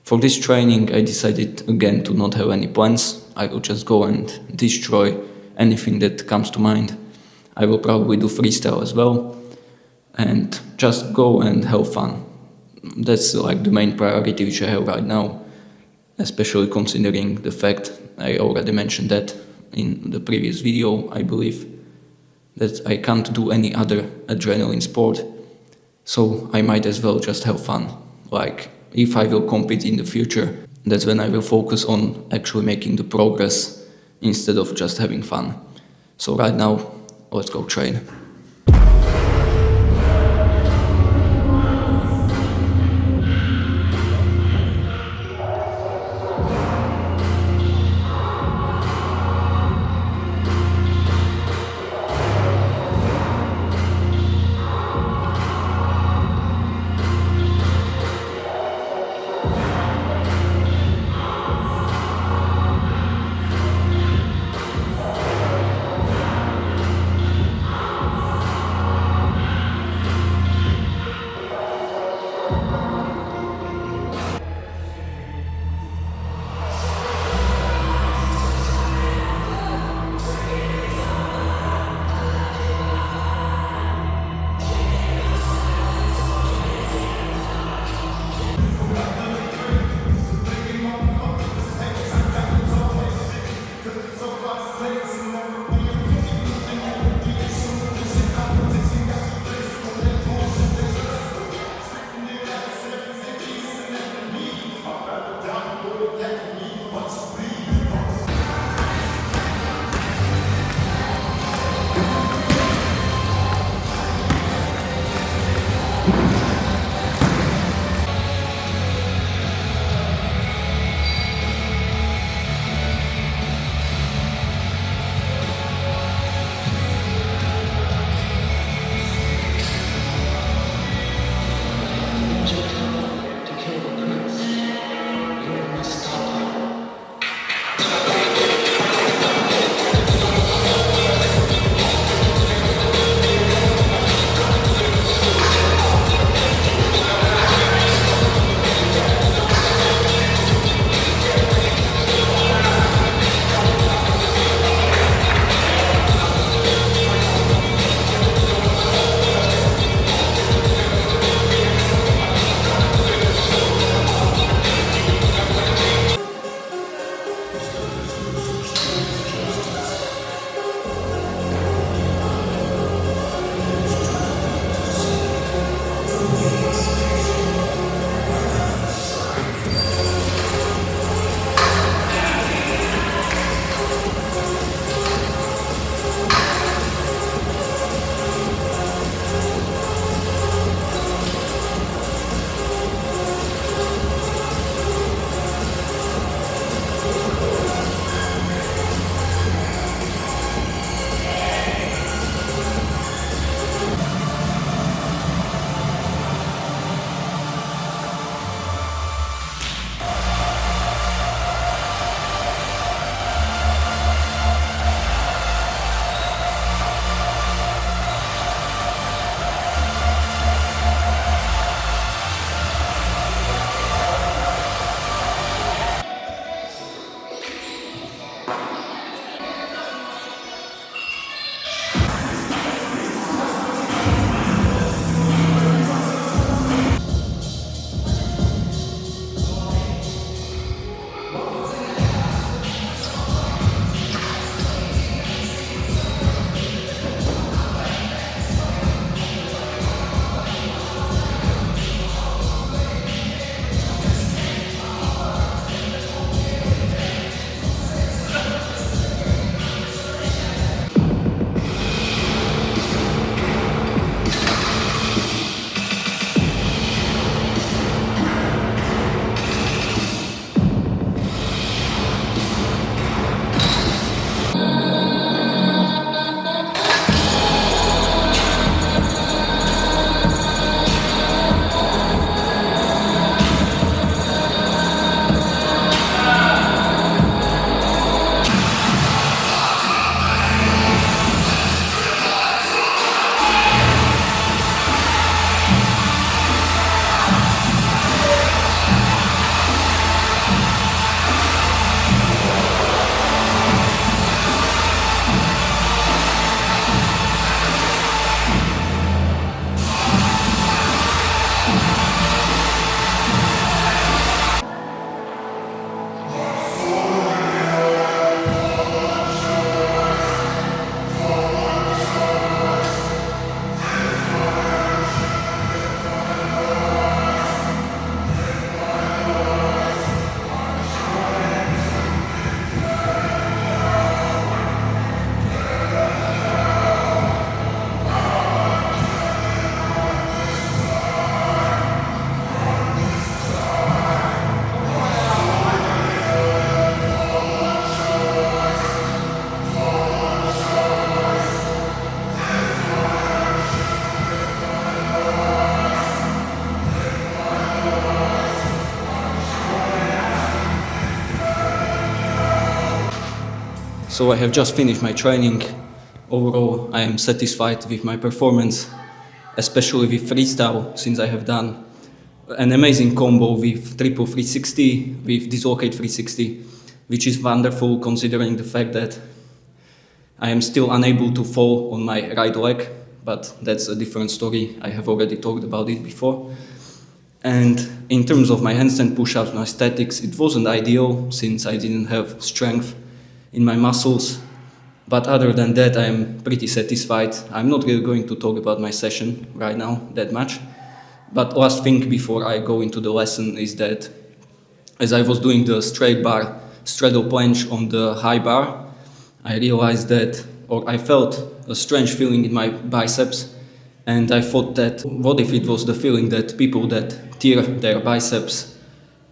For this training, I decided again to not have any plans. I will just go and destroy anything that comes to mind. I will probably do freestyle as well, and just go and have fun. That's like the main priority which I have right now, especially considering the fact I already mentioned that in the previous video, I believe, that I can't do any other adrenaline sport, so I might as well just have fun. Like, if I will compete in the future, that's when I will focus on actually making the progress instead of just having fun. So right now, let's go train. So I have just finished my training. Overall, I am satisfied with my performance, especially with freestyle, since I have done an amazing combo with triple 360, with dislocate 360, which is wonderful considering the fact that I am still unable to fall on my right leg, but that's a different story. I have already talked about it before. And in terms of my handstand push-ups, my statics, it wasn't ideal since I didn't have strength in my muscles. But other than that, I am pretty satisfied. I'm not really going to talk about my session right now that much. But last thing before I go into the lesson is that as I was doing the straight bar straddle planche on the high bar, I realized that, or I felt a strange feeling in my biceps. And I thought that, what if it was the feeling that people that tear their biceps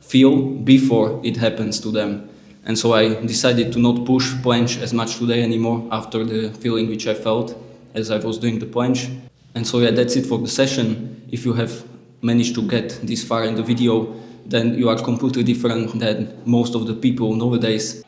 feel before it happens to them? And so I decided to not push planche as much today anymore after the feeling which I felt as I was doing the planche. And so yeah, that's it for the session. If you have managed to get this far in the video, then you are completely different than most of the people nowadays.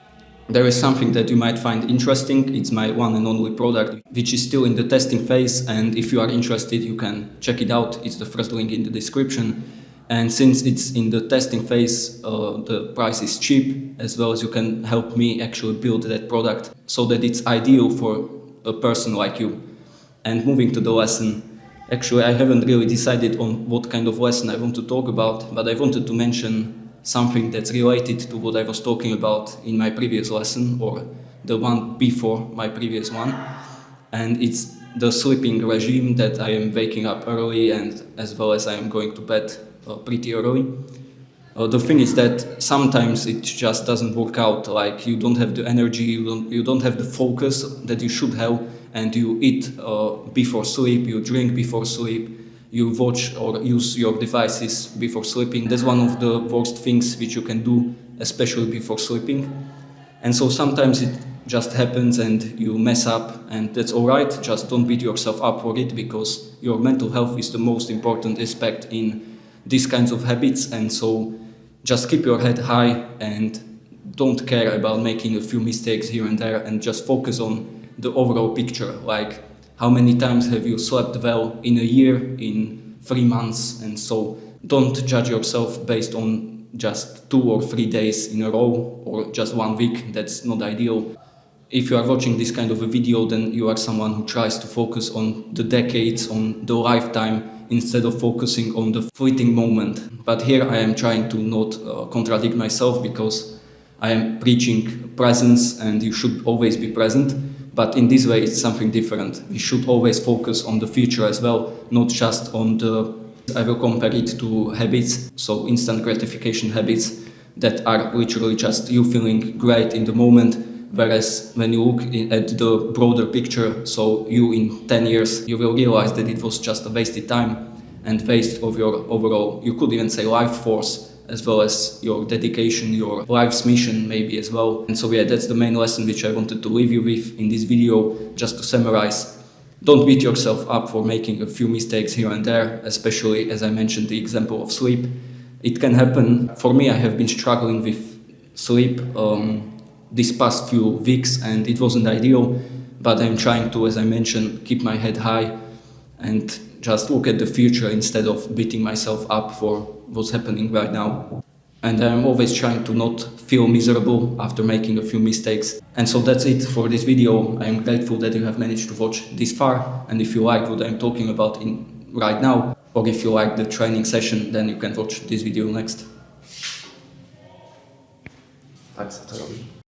There is something that you might find interesting. It's my one and only product, which is still in the testing phase. And if you are interested, you can check it out. It's the first link in the description. And since it's in the testing phase, the price is cheap, as well as you can help me actually build that product so that it's ideal for a person like you. And moving to the lesson, actually I haven't really decided on what kind of lesson I want to talk about, but I wanted to mention something that's related to what I was talking about in my previous lesson, or the one before my previous one. And it's the sleeping regime, that I am waking up early and as well as I am going to bed pretty early. The thing is that sometimes it just doesn't work out. Like, you don't have the energy, you don't have the focus that you should have, and you eat before sleep, you drink before sleep, you watch or use your devices before sleeping. That's one of the worst things which you can do, especially before sleeping. And so sometimes it just happens and you mess up, and that's alright. Just don't beat yourself up for it, because your mental health is the most important aspect in these kinds of habits. And so just keep your head high and don't care about making a few mistakes here and there, and just focus on the overall picture. Like, how many times have you slept well in a year, in 3 months? And so don't judge yourself based on just 2 or 3 days in a row, or just 1 week. That's not ideal. If you are watching this kind of a video, then you are someone who tries to focus on the decades, on the lifetime, instead of focusing on the fleeting moment. But here I am trying to not contradict myself, because I am preaching presence and you should always be present. But in this way, it's something different. We should always focus on the future as well, not just on the... I will compare it to habits, so instant gratification habits that are literally just you feeling great in the moment. Whereas when you look at the broader picture, so you in 10 years, you will realize that it was just a wasted time and waste of your overall, you could even say, life force, as well as your dedication, your life's mission maybe as well. And so yeah, that's the main lesson which I wanted to leave you with in this video. Just to summarize, don't beat yourself up for making a few mistakes here and there, especially as I mentioned the example of sleep. It can happen. For me, I have been struggling with sleep these past few weeks, and it wasn't ideal, but I'm trying to, as I mentioned, keep my head high and just look at the future instead of beating myself up for what's happening right now. And I'm always trying to not feel miserable after making a few mistakes. And so that's it for this video. I am grateful that you have managed to watch this far, and if you like what I'm talking about right now, or if you like the training session, then you can watch this video next. Tak se to robi.